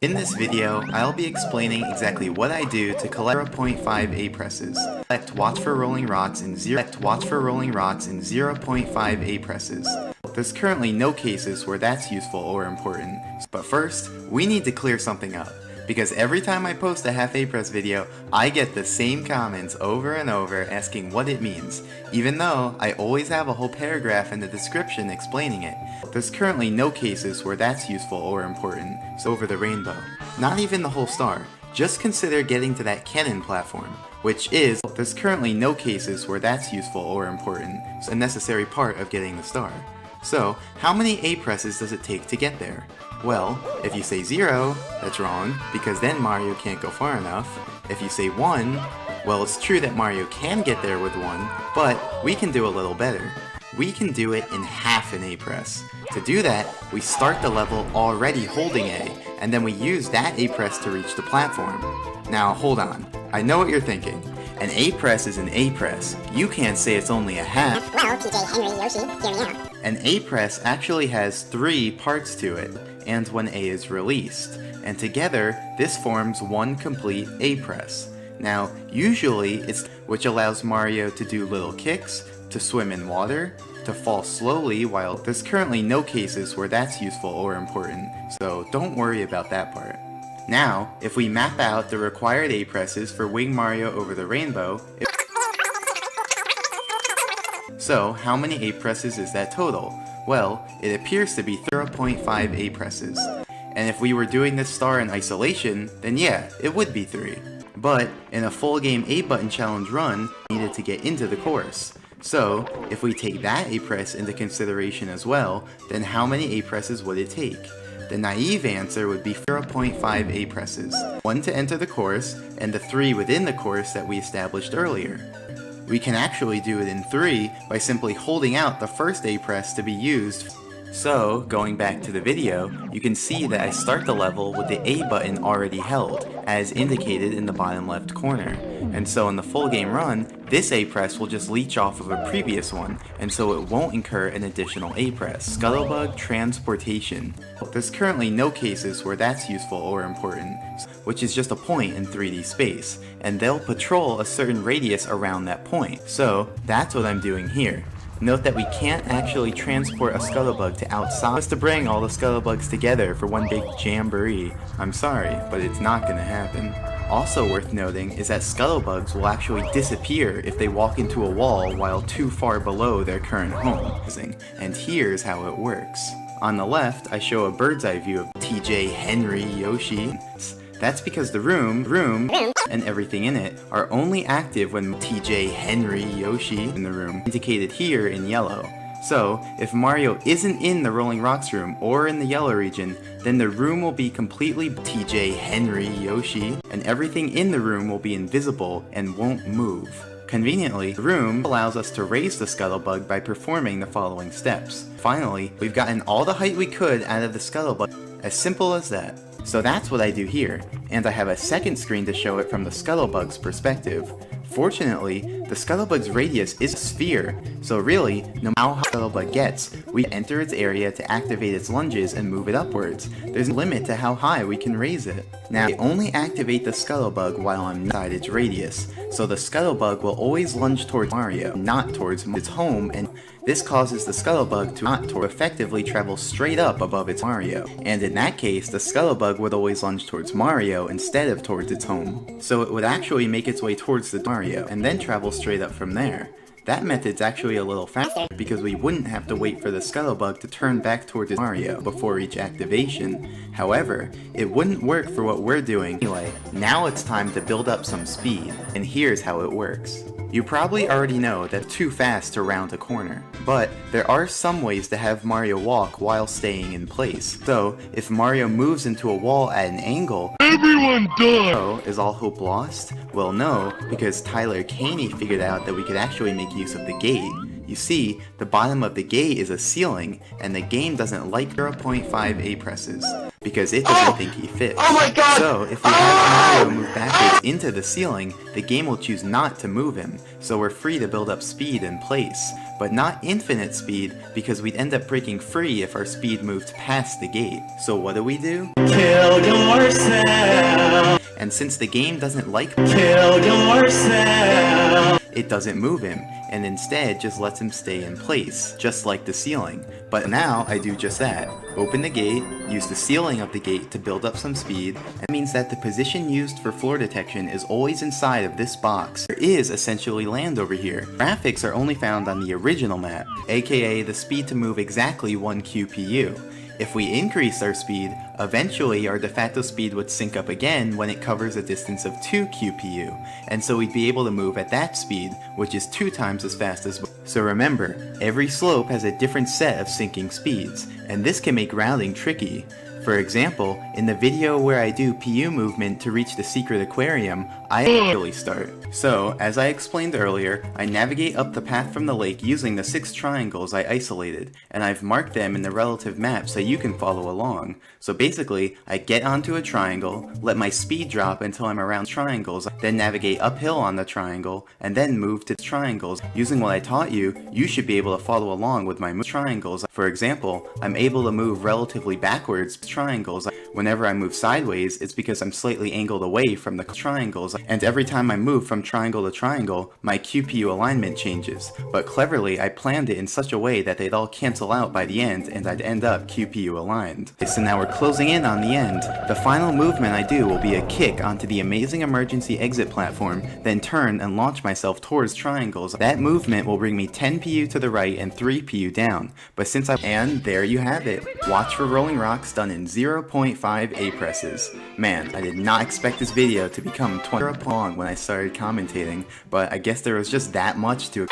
In this video, I'll be explaining exactly what I do to collect 0.5 A presses. Select watch for rolling rocks in 0.5 A presses. There's currently no cases where that's useful or important, but first, we need to clear something up. Because every time I post a half A press video, I get the same comments over and over asking what it means, even though I always have a whole paragraph in the description explaining it. There's currently no cases where that's useful or important, so over the rainbow. Not even the whole star. Just consider getting to that cannon platform, which is, there's currently no cases where that's useful or important, so a necessary part of getting the star. So, how many A presses does it take to get there? Well, if you say 0, that's wrong, because then Mario can't go far enough. If you say 1, well, it's true that Mario can get there with 1, but we can do a little better. We can do it in half an A press. To do that, we start the level already holding A, and then we use that A press to reach the platform. Now, hold on. I know what you're thinking. An A press is an A press. You can't say it's only a half. Well, TJ, Henry, Yoshi, hear me out. An A press actually has 3 parts to it, and when A is released, and together this forms one complete A press. Now, usually it's which allows Mario to do little kicks, to swim in water, to fall slowly, while there's currently no cases where that's useful or important, so don't worry about that part. Now, if we map out the required A presses for Wing Mario over the rainbow, so how many A presses is that total? Well, it appears to be 0.5 A presses. And if we were doing this star in isolation, then yeah, it would be 3. But in a full game A button challenge run, we needed to get into the course. So, if we take that A press into consideration as well, then how many A presses would it take? The naive answer would be 0.5 A presses. 1 to enter the course, and the 3 within the course that we established earlier. We can actually do it in 3 by simply holding out the first A press to be used. So, going back to the video, you can see that I start the level with the A button already held, as indicated in the bottom left corner. And so in the full game run, this A press will just leech off of a previous one, and so it won't incur an additional A press. Scuttlebug Transportation. There's currently no cases where that's useful or important, which is just a point in 3D space, and they'll patrol a certain radius around that point. So, that's what I'm doing here. Note that we can't actually transport a Scuttlebug to outside just to bring all the Scuttlebugs together for one big jamboree. I'm sorry, but it's not gonna happen. Also worth noting is that Scuttlebugs will actually disappear if they walk into a wall while too far below their current home. And here's how it works. On the left, I show a bird's eye view of TJ, Henry, Yoshi. That's because the room, and everything in it are only active when TJ, Henry, Yoshi in the room, indicated here in yellow. So, if Mario isn't in the Rolling Rocks room or in the yellow region, then the room will be completely TJ, Henry, Yoshi, and everything in the room will be invisible and won't move. Conveniently, the room allows us to raise the Scuttlebug by performing the following steps. Finally, we've gotten all the height we could out of the Scuttlebug. As simple as that. So that's what I do here, and I have a second screen to show it from the Scuttlebug's perspective. Fortunately, the Scuttlebug's radius is a sphere, so really, no matter how Scuttlebug gets, we enter its area to activate its lunges and move it upwards. There's a limit to how high we can raise it. Now, I only activate the Scuttlebug while I'm inside its radius, so the Scuttlebug will always lunge towards Mario, not towards its home, and this causes the Scuttlebug to not effectively travel straight up above its Mario, and in that case, the Scuttlebug would always lunge towards Mario instead of towards its home. So it would actually make its way towards the Mario, and then travel straight up from there. That method's actually a little faster, because we wouldn't have to wait for the Scuttlebug to turn back towards Mario before each activation. However, it wouldn't work for what we're doing. Anyway, now it's time to build up some speed, and here's how it works. You probably already know that it's too fast to round a corner, but there are some ways to have Mario walk while staying in place. So, if Mario moves into a wall at an angle, everyone dies! So, is all hope lost? Well no, because Tyler Caney figured out that we could actually make use of the gate. You see, the bottom of the gate is a ceiling, and the game doesn't like 0.5 A presses, because it doesn't think he fits. Oh my god! So, if we have Mario move backwards into the ceiling, the game will choose not to move him, so we're free to build up speed in place. but not infinite speed because we'd end up breaking free if our speed moved past the gate. So what do? Kill yourself! And since the game doesn't like kill yourself, it doesn't move him, and instead just lets him stay in place, just like the ceiling. But now I do just that. Open the gate, use the ceiling of the gate to build up some speed, and that means that the position used for floor detection is always inside of this box. There is essentially land over here. Graphics are only found on the original map, aka the speed to move exactly 1 QPU. If we increase our speed, eventually our de facto speed would sync up again when it covers a distance of 2 QPU, and so we'd be able to move at that speed, which is 2 times as fast as before. So remember, every slope has a different set of syncing speeds, and this can make routing tricky. For example, in the video where I do PU movement to reach the secret aquarium, I actually start. So, as I explained earlier, I navigate up the path from the lake using the 6 triangles I isolated, and I've marked them in the relative map so you can follow along. So basically, I get onto a triangle, let my speed drop until I'm around triangles, then navigate uphill on the triangle, and then move to triangles. Using what I taught you, you should be able to follow along with my triangles. For example, I'm able to move relatively backwards triangles. Whenever I move sideways, it's because I'm slightly angled away from the triangles, and every time I move from triangle to triangle, my QPU alignment changes. But cleverly, I planned it in such a way that they'd all cancel out by the end, and I'd end up QPU aligned. So now we're closing in on the end. The final movement I do will be a kick onto the amazing emergency exit platform, then turn and launch myself towards triangles. That movement will bring me 10 PU to the right and 3 PU down. But since and there you have it. Watch for rolling rocks done in 0.5 A presses. Man, I did not expect this video to become 20 long when I started commentating, but I guess there was just that much to